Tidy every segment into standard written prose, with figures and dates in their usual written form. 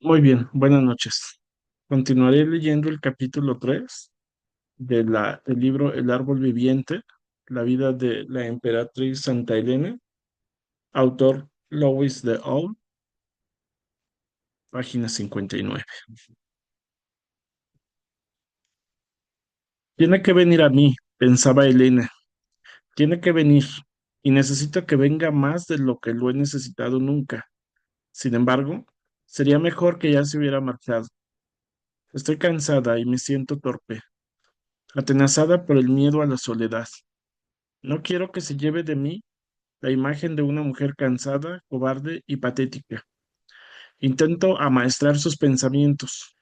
Muy bien, buenas noches. Continuaré leyendo el capítulo 3 del libro El árbol viviente, la vida de la emperatriz Santa Elena, autor Louis de Hall, página 59. Tiene que venir a mí, pensaba Elena, tiene que venir, y necesito que venga más de lo que lo he necesitado nunca. Sin embargo, sería mejor que ya se hubiera marchado. Estoy cansada y me siento torpe, atenazada por el miedo a la soledad. No quiero que se lleve de mí la imagen de una mujer cansada, cobarde y patética. Intento amaestrar sus pensamientos,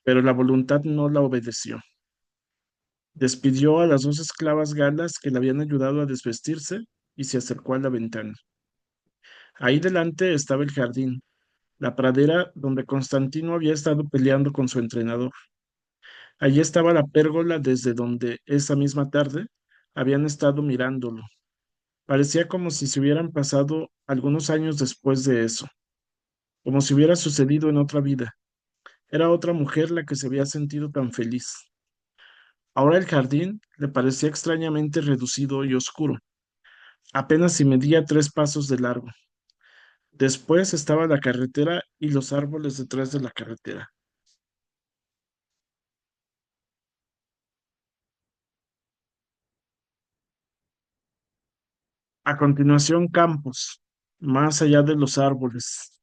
pero la voluntad no la obedeció. Despidió a las dos esclavas galas que le habían ayudado a desvestirse y se acercó a la ventana. Ahí delante estaba el jardín, la pradera donde Constantino había estado peleando con su entrenador. Allí estaba la pérgola desde donde esa misma tarde habían estado mirándolo. Parecía como si se hubieran pasado algunos años después de eso, como si hubiera sucedido en otra vida. Era otra mujer la que se había sentido tan feliz. Ahora el jardín le parecía extrañamente reducido y oscuro, apenas si medía 3 pasos de largo. Después estaba la carretera y los árboles detrás de la carretera. A continuación, campos, más allá de los árboles,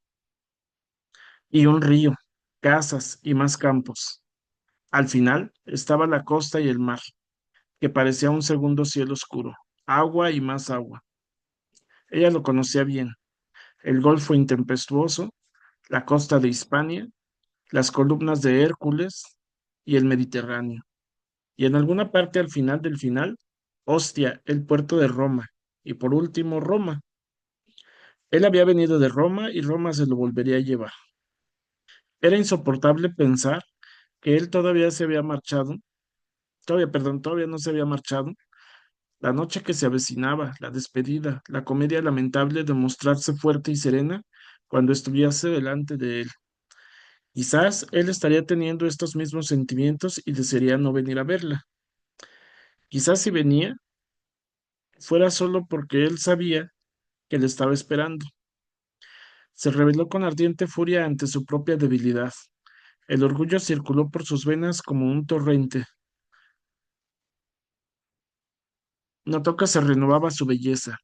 y un río, casas y más campos. Al final estaba la costa y el mar, que parecía un segundo cielo oscuro, agua y más agua. Ella lo conocía bien: el Golfo intempestuoso, la costa de Hispania, las columnas de Hércules y el Mediterráneo. Y en alguna parte al final del final, Ostia, el puerto de Roma. Y por último, Roma. Él había venido de Roma y Roma se lo volvería a llevar. Era insoportable pensar que él todavía se había marchado, todavía no se había marchado. La noche que se avecinaba, la despedida, la comedia lamentable de mostrarse fuerte y serena cuando estuviese delante de él. Quizás él estaría teniendo estos mismos sentimientos y desearía no venir a verla. Quizás si venía, fuera solo porque él sabía que le estaba esperando. Se rebeló con ardiente furia ante su propia debilidad. El orgullo circuló por sus venas como un torrente. Notó que se renovaba su belleza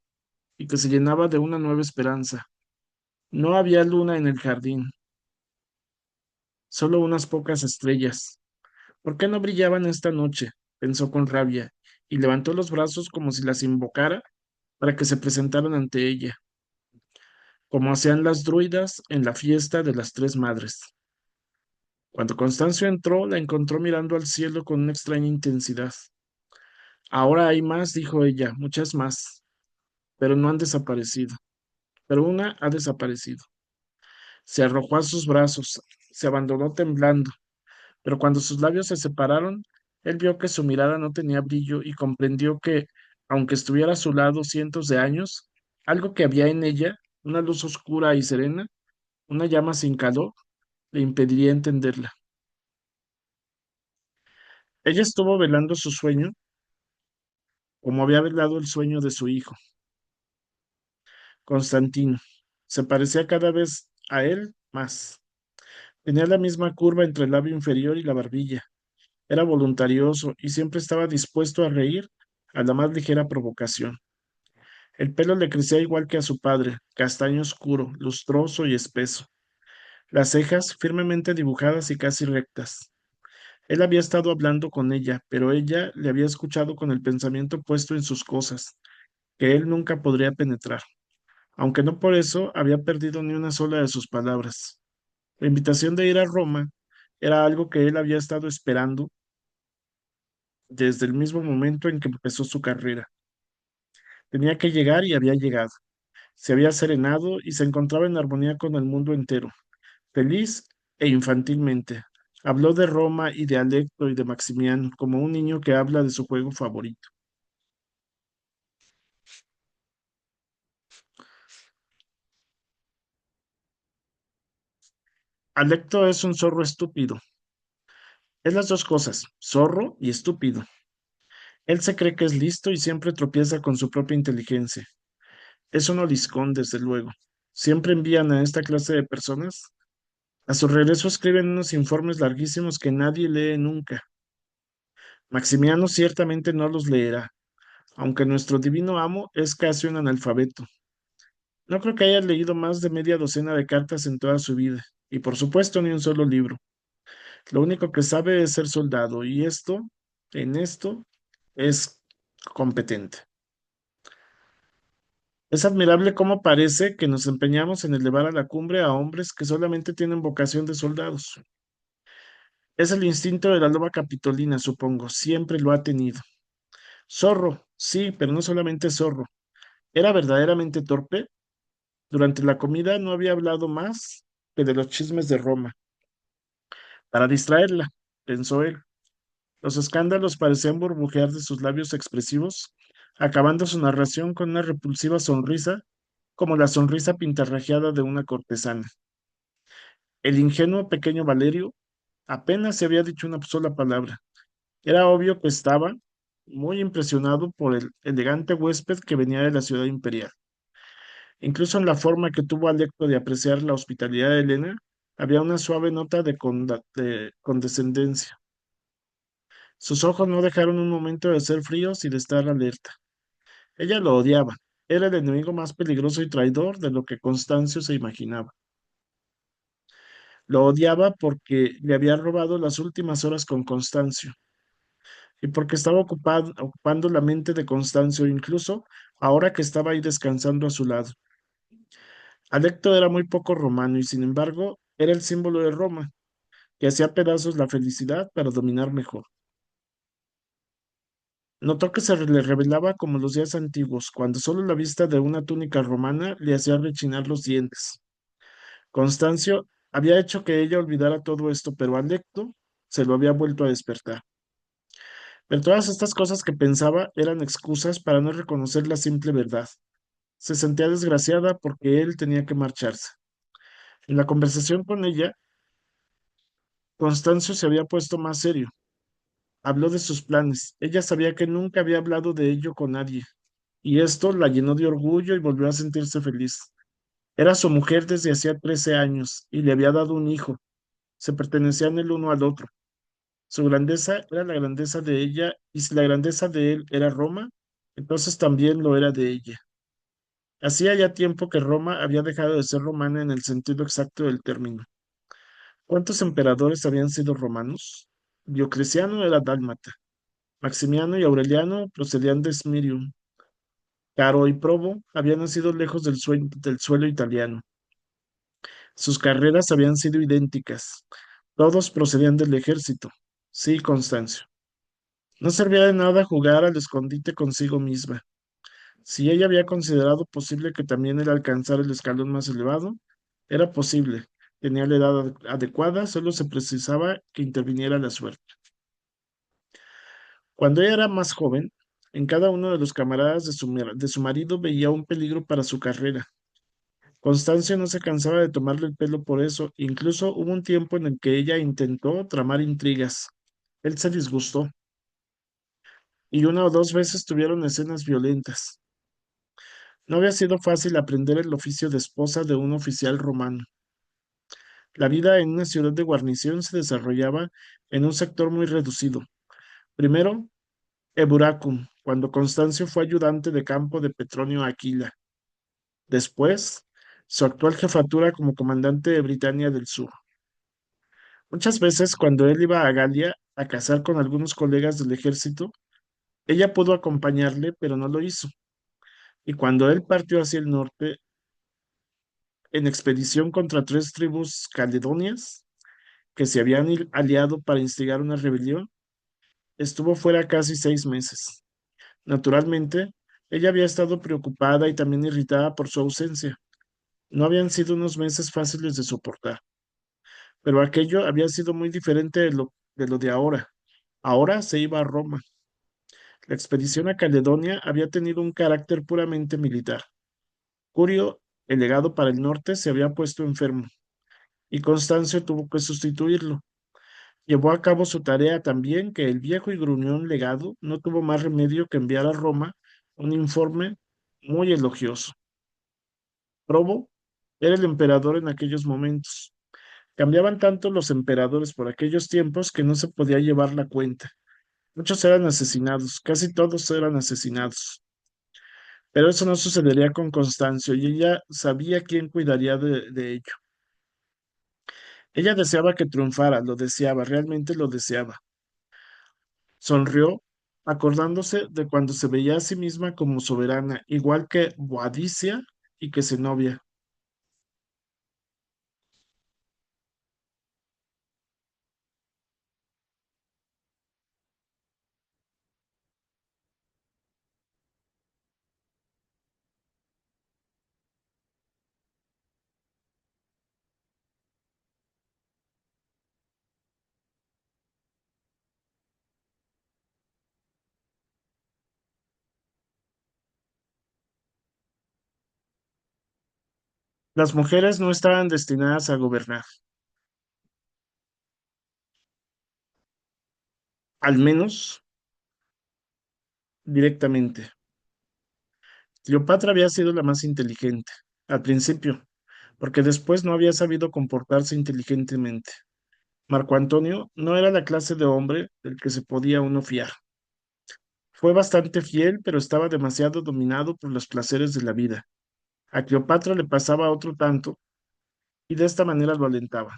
y que se llenaba de una nueva esperanza. No había luna en el jardín, solo unas pocas estrellas. ¿Por qué no brillaban esta noche? Pensó con rabia, y levantó los brazos como si las invocara para que se presentaran ante ella, como hacían las druidas en la fiesta de las tres madres. Cuando Constancio entró, la encontró mirando al cielo con una extraña intensidad. Ahora hay más, dijo ella, muchas más, pero no han desaparecido. Pero una ha desaparecido. Se arrojó a sus brazos, se abandonó temblando, pero cuando sus labios se separaron, él vio que su mirada no tenía brillo y comprendió que, aunque estuviera a su lado cientos de años, algo que había en ella, una luz oscura y serena, una llama sin calor, le impediría entenderla. Ella estuvo velando su sueño como había velado el sueño de su hijo, Constantino. Se parecía cada vez a él más. Tenía la misma curva entre el labio inferior y la barbilla. Era voluntarioso y siempre estaba dispuesto a reír a la más ligera provocación. El pelo le crecía igual que a su padre, castaño oscuro, lustroso y espeso. Las cejas firmemente dibujadas y casi rectas. Él había estado hablando con ella, pero ella le había escuchado con el pensamiento puesto en sus cosas, que él nunca podría penetrar, aunque no por eso había perdido ni una sola de sus palabras. La invitación de ir a Roma era algo que él había estado esperando desde el mismo momento en que empezó su carrera. Tenía que llegar y había llegado. Se había serenado y se encontraba en armonía con el mundo entero, feliz e infantilmente. Habló de Roma y de Alecto y de Maximiano como un niño que habla de su juego favorito. Alecto es un zorro estúpido. Es las dos cosas, zorro y estúpido. Él se cree que es listo y siempre tropieza con su propia inteligencia. Es un oliscón, desde luego. Siempre envían a esta clase de personas. A su regreso escriben unos informes larguísimos que nadie lee nunca. Maximiano ciertamente no los leerá, aunque nuestro divino amo es casi un analfabeto. No creo que haya leído más de media docena de cartas en toda su vida, y por supuesto ni un solo libro. Lo único que sabe es ser soldado, y en esto, es competente. Es admirable cómo parece que nos empeñamos en elevar a la cumbre a hombres que solamente tienen vocación de soldados. Es el instinto de la loba capitolina, supongo, siempre lo ha tenido. Zorro, sí, pero no solamente zorro. Era verdaderamente torpe. Durante la comida no había hablado más que de los chismes de Roma. Para distraerla, pensó él. Los escándalos parecían burbujear de sus labios expresivos, acabando su narración con una repulsiva sonrisa, como la sonrisa pintarrajeada de una cortesana. El ingenuo pequeño Valerio apenas se había dicho una sola palabra. Era obvio que estaba muy impresionado por el elegante huésped que venía de la ciudad imperial. Incluso en la forma que tuvo Alecto de apreciar la hospitalidad de Elena, había una suave nota de condescendencia. Sus ojos no dejaron un momento de ser fríos y de estar alerta. Ella lo odiaba. Era el enemigo más peligroso y traidor de lo que Constancio se imaginaba. Lo odiaba porque le había robado las últimas horas con Constancio y porque estaba ocupando la mente de Constancio, incluso ahora que estaba ahí descansando a su lado. Alecto era muy poco romano y sin embargo era el símbolo de Roma, que hacía pedazos la felicidad para dominar mejor. Notó que le revelaba como los días antiguos, cuando solo la vista de una túnica romana le hacía rechinar los dientes. Constancio había hecho que ella olvidara todo esto, pero Alecto se lo había vuelto a despertar. Pero todas estas cosas que pensaba eran excusas para no reconocer la simple verdad. Se sentía desgraciada porque él tenía que marcharse. En la conversación con ella, Constancio se había puesto más serio. Habló de sus planes. Ella sabía que nunca había hablado de ello con nadie, y esto la llenó de orgullo y volvió a sentirse feliz. Era su mujer desde hacía 13 años y le había dado un hijo. Se pertenecían el uno al otro. Su grandeza era la grandeza de ella, y si la grandeza de él era Roma, entonces también lo era de ella. Hacía ya tiempo que Roma había dejado de ser romana en el sentido exacto del término. ¿Cuántos emperadores habían sido romanos? Diocleciano era dálmata. Maximiano y Aureliano procedían de Smirium. Caro y Probo habían nacido lejos del suelo italiano. Sus carreras habían sido idénticas. Todos procedían del ejército. Sí, Constancio. No servía de nada jugar al escondite consigo misma. Si ella había considerado posible que también él alcanzara el escalón más elevado, era posible. Tenía la edad adecuada, solo se precisaba que interviniera la suerte. Cuando ella era más joven, en cada uno de los camaradas de su marido veía un peligro para su carrera. Constancio no se cansaba de tomarle el pelo por eso, incluso hubo un tiempo en el que ella intentó tramar intrigas. Él se disgustó, y una o dos veces tuvieron escenas violentas. No había sido fácil aprender el oficio de esposa de un oficial romano. La vida en una ciudad de guarnición se desarrollaba en un sector muy reducido. Primero, Eburacum, cuando Constancio fue ayudante de campo de Petronio Aquila. Después, su actual jefatura como comandante de Britania del Sur. Muchas veces, cuando él iba a Galia a cazar con algunos colegas del ejército, ella pudo acompañarle, pero no lo hizo. Y cuando él partió hacia el norte, en expedición contra tres tribus caledonias que se habían aliado para instigar una rebelión, estuvo fuera casi 6 meses. Naturalmente, ella había estado preocupada y también irritada por su ausencia. No habían sido unos meses fáciles de soportar, pero aquello había sido muy diferente de lo de ahora. Ahora se iba a Roma. La expedición a Caledonia había tenido un carácter puramente militar. Curio, el legado para el norte, se había puesto enfermo. y Constancio tuvo que sustituirlo. Llevó a cabo su tarea tan bien que el viejo y gruñón legado no tuvo más remedio que enviar a Roma un informe muy elogioso. Probo era el emperador en aquellos momentos. Cambiaban tanto los emperadores por aquellos tiempos que no se podía llevar la cuenta. Muchos eran asesinados, casi todos eran asesinados. Pero eso no sucedería con Constancio y ella sabía quién cuidaría de ello. Ella deseaba que triunfara, lo deseaba, realmente lo deseaba. Sonrió, acordándose de cuando se veía a sí misma como soberana, igual que Boadicia y que Zenobia. Las mujeres no estaban destinadas a gobernar, al menos directamente. Cleopatra había sido la más inteligente, al principio, porque después no había sabido comportarse inteligentemente. Marco Antonio no era la clase de hombre del que se podía uno fiar. Fue bastante fiel, pero estaba demasiado dominado por los placeres de la vida. A Cleopatra le pasaba otro tanto y de esta manera lo alentaba.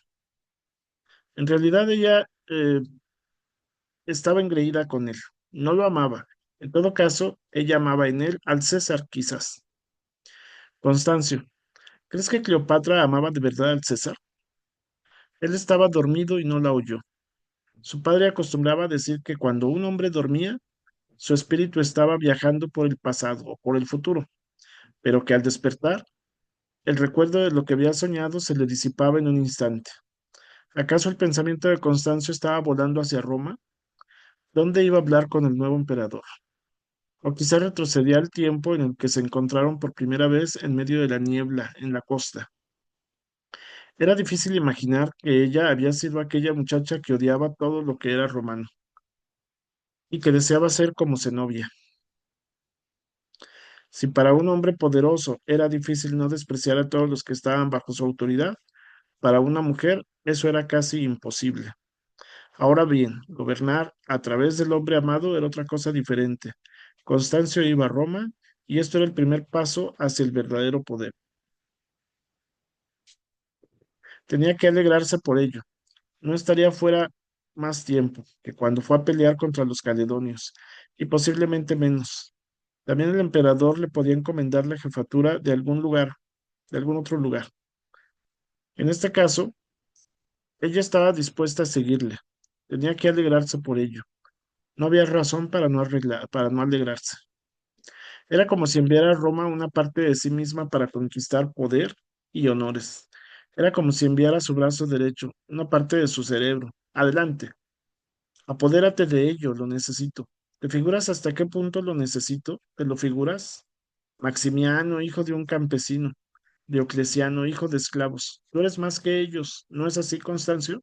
En realidad ella estaba engreída con él, no lo amaba. En todo caso, ella amaba en él al César, quizás. Constancio, ¿crees que Cleopatra amaba de verdad al César? Él estaba dormido y no la oyó. Su padre acostumbraba a decir que cuando un hombre dormía, su espíritu estaba viajando por el pasado o por el futuro, pero que al despertar, el recuerdo de lo que había soñado se le disipaba en un instante. ¿Acaso el pensamiento de Constancio estaba volando hacia Roma? ¿Dónde iba a hablar con el nuevo emperador? O quizá retrocedía al tiempo en el que se encontraron por primera vez en medio de la niebla en la costa. Era difícil imaginar que ella había sido aquella muchacha que odiaba todo lo que era romano y que deseaba ser como Zenobia. Si para un hombre poderoso era difícil no despreciar a todos los que estaban bajo su autoridad, para una mujer eso era casi imposible. Ahora bien, gobernar a través del hombre amado era otra cosa diferente. Constancio iba a Roma y esto era el primer paso hacia el verdadero poder. Tenía que alegrarse por ello. No estaría fuera más tiempo que cuando fue a pelear contra los caledonios, y posiblemente menos. También el emperador le podía encomendar la jefatura de algún lugar, de algún otro lugar. En este caso, ella estaba dispuesta a seguirle. Tenía que alegrarse por ello. No había razón para para no alegrarse. Era como si enviara a Roma una parte de sí misma para conquistar poder y honores. Era como si enviara a su brazo derecho una parte de su cerebro. Adelante, apodérate de ello, lo necesito. ¿Te figuras hasta qué punto lo necesito? ¿Te lo figuras? Maximiano, hijo de un campesino. Diocleciano, hijo de esclavos. Tú eres más que ellos, ¿no es así, Constancio?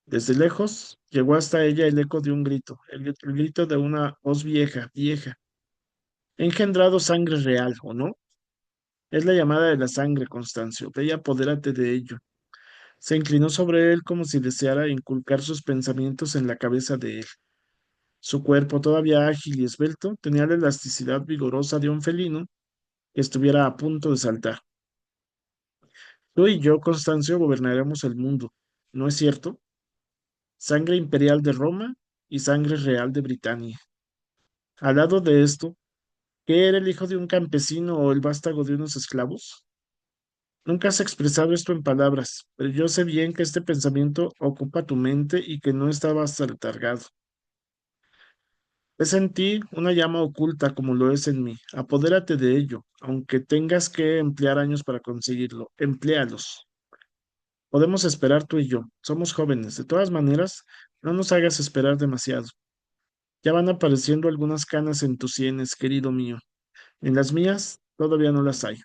Desde lejos llegó hasta ella el eco de un grito, el grito de una voz vieja, vieja. He engendrado sangre real, ¿o no? Es la llamada de la sangre, Constancio. Ve y apodérate de ello. Se inclinó sobre él como si deseara inculcar sus pensamientos en la cabeza de él. Su cuerpo, todavía ágil y esbelto, tenía la elasticidad vigorosa de un felino que estuviera a punto de saltar. Tú y yo, Constancio, gobernaremos el mundo, ¿no es cierto? Sangre imperial de Roma y sangre real de Britania. Al lado de esto, ¿qué era el hijo de un campesino o el vástago de unos esclavos? Nunca has expresado esto en palabras, pero yo sé bien que este pensamiento ocupa tu mente y que no estabas letargado. Es en ti una llama oculta como lo es en mí. Apodérate de ello, aunque tengas que emplear años para conseguirlo. Empléalos. Podemos esperar tú y yo. Somos jóvenes. De todas maneras, no nos hagas esperar demasiado. Ya van apareciendo algunas canas en tus sienes, querido mío. En las mías todavía no las hay,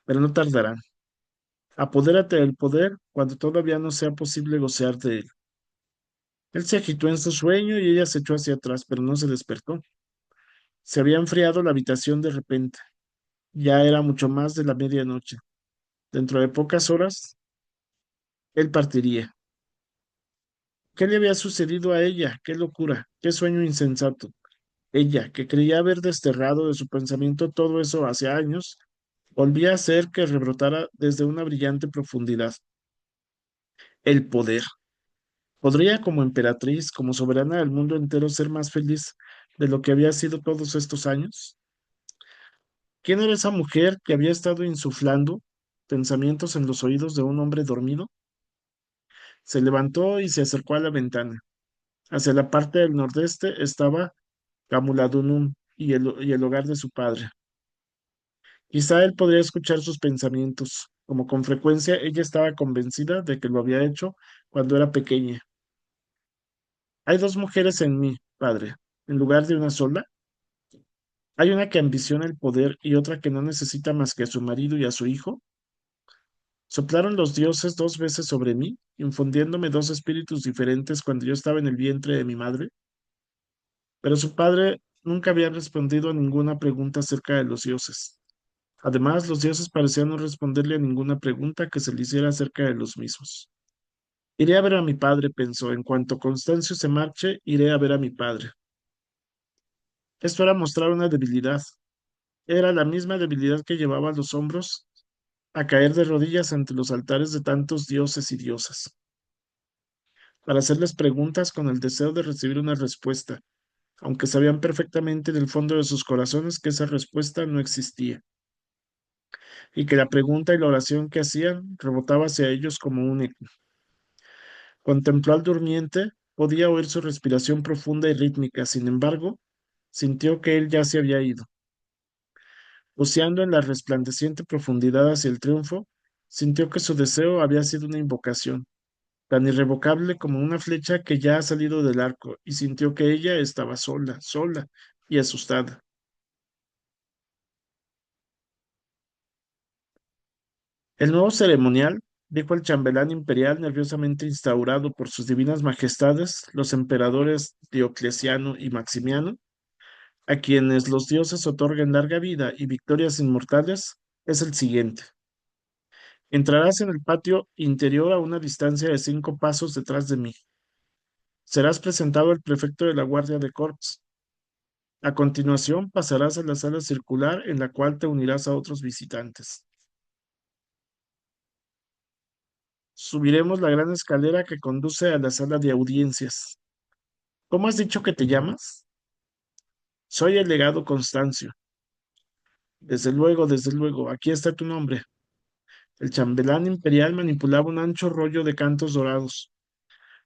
pero no tardarán. Apodérate del poder cuando todavía no sea posible gozar de él. Él se agitó en su sueño y ella se echó hacia atrás, pero no se despertó. Se había enfriado la habitación de repente. Ya era mucho más de la medianoche. Dentro de pocas horas, él partiría. ¿Qué le había sucedido a ella? ¡Qué locura! ¡Qué sueño insensato! Ella, que creía haber desterrado de su pensamiento todo eso hace años, volvía a hacer que rebrotara desde una brillante profundidad. El poder. ¿Podría como emperatriz, como soberana del mundo entero, ser más feliz de lo que había sido todos estos años? ¿Quién era esa mujer que había estado insuflando pensamientos en los oídos de un hombre dormido? Se levantó y se acercó a la ventana. Hacia la parte del nordeste estaba Camuladunum y el hogar de su padre. Quizá él podría escuchar sus pensamientos, como con frecuencia ella estaba convencida de que lo había hecho cuando era pequeña. Hay dos mujeres en mí, padre, en lugar de una sola. Hay una que ambiciona el poder y otra que no necesita más que a su marido y a su hijo. Soplaron los dioses dos veces sobre mí, infundiéndome dos espíritus diferentes cuando yo estaba en el vientre de mi madre, pero su padre nunca había respondido a ninguna pregunta acerca de los dioses. Además, los dioses parecían no responderle a ninguna pregunta que se le hiciera acerca de los mismos. Iré a ver a mi padre, pensó. En cuanto Constancio se marche, iré a ver a mi padre. Esto era mostrar una debilidad. Era la misma debilidad que llevaba a los hombros a caer de rodillas ante los altares de tantos dioses y diosas, para hacerles preguntas con el deseo de recibir una respuesta, aunque sabían perfectamente en el fondo de sus corazones que esa respuesta no existía, y que la pregunta y la oración que hacían rebotaba hacia ellos como un eco. Contempló al durmiente, podía oír su respiración profunda y rítmica, sin embargo, sintió que él ya se había ido. Buceando en la resplandeciente profundidad hacia el triunfo, sintió que su deseo había sido una invocación, tan irrevocable como una flecha que ya ha salido del arco, y sintió que ella estaba sola, sola y asustada. El nuevo ceremonial, dijo el chambelán imperial nerviosamente instaurado por sus divinas majestades, los emperadores Diocleciano y Maximiano, a quienes los dioses otorguen larga vida y victorias inmortales, es el siguiente. Entrarás en el patio interior a una distancia de 5 pasos detrás de mí. Serás presentado al prefecto de la Guardia de Corps. A continuación pasarás a la sala circular en la cual te unirás a otros visitantes. Subiremos la gran escalera que conduce a la sala de audiencias. ¿Cómo has dicho que te llamas? Soy el legado Constancio. Desde luego, aquí está tu nombre. El chambelán imperial manipulaba un ancho rollo de cantos dorados.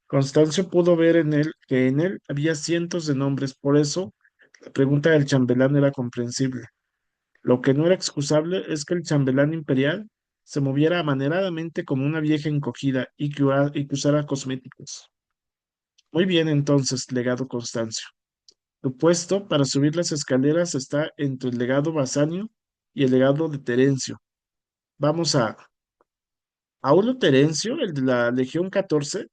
Constancio pudo ver en él que en él había cientos de nombres, por eso la pregunta del chambelán era comprensible. Lo que no era excusable es que el chambelán imperial se moviera amaneradamente como una vieja encogida y que usara cosméticos. Muy bien, entonces, legado Constancio. Tu puesto para subir las escaleras está entre el legado Basanio y el legado de Terencio. Vamos a Aulo Terencio, el de la Legión 14.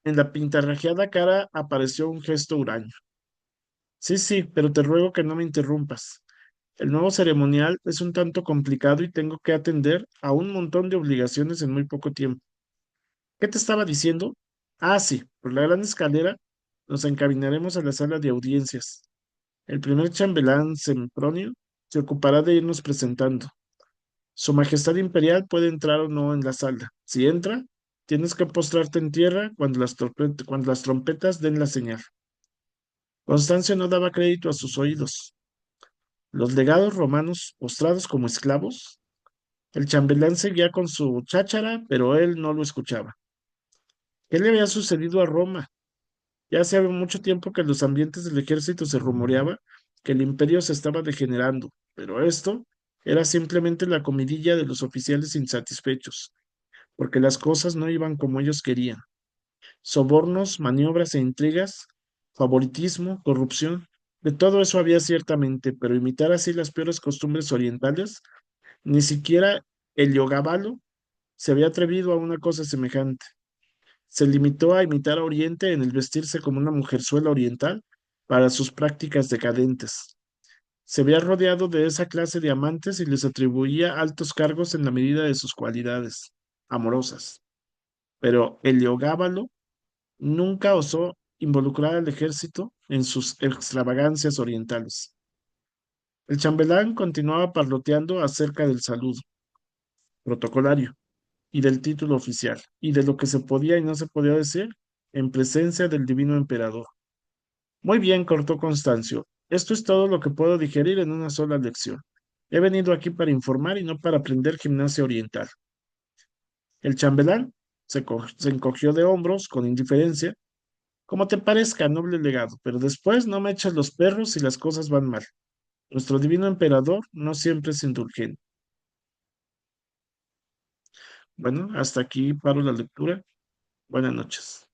En la pintarrajeada cara apareció un gesto huraño. Sí, sí, pero te ruego que no me interrumpas. El nuevo ceremonial es un tanto complicado y tengo que atender a un montón de obligaciones en muy poco tiempo. ¿Qué te estaba diciendo? Ah, sí, por la gran escalera nos encaminaremos a la sala de audiencias. El primer chambelán Sempronio se ocupará de irnos presentando. Su Majestad Imperial puede entrar o no en la sala. Si entra, tienes que postrarte en tierra cuando las trompetas den la señal. Constancio no daba crédito a sus oídos. Los legados romanos postrados como esclavos. El chambelán seguía con su cháchara, pero él no lo escuchaba. ¿Qué le había sucedido a Roma? Ya hacía mucho tiempo que en los ambientes del ejército se rumoreaba que el imperio se estaba degenerando, pero esto era simplemente la comidilla de los oficiales insatisfechos, porque las cosas no iban como ellos querían. Sobornos, maniobras e intrigas, favoritismo, corrupción, de todo eso había ciertamente, pero imitar así las peores costumbres orientales, ni siquiera Heliogábalo se había atrevido a una cosa semejante. Se limitó a imitar a Oriente en el vestirse como una mujerzuela oriental para sus prácticas decadentes. Se había rodeado de esa clase de amantes y les atribuía altos cargos en la medida de sus cualidades amorosas. Pero Heliogábalo nunca osó involucrar al ejército en sus extravagancias orientales. El chambelán continuaba parloteando acerca del saludo protocolario y del título oficial, y de lo que se podía y no se podía decir en presencia del divino emperador. Muy bien, cortó Constancio. Esto es todo lo que puedo digerir en una sola lección. He venido aquí para informar y no para aprender gimnasia oriental. El chambelán se encogió de hombros con indiferencia, como te parezca, noble legado, pero después no me echas los perros si las cosas van mal. Nuestro divino emperador no siempre es indulgente. Bueno, hasta aquí paro la lectura. Buenas noches.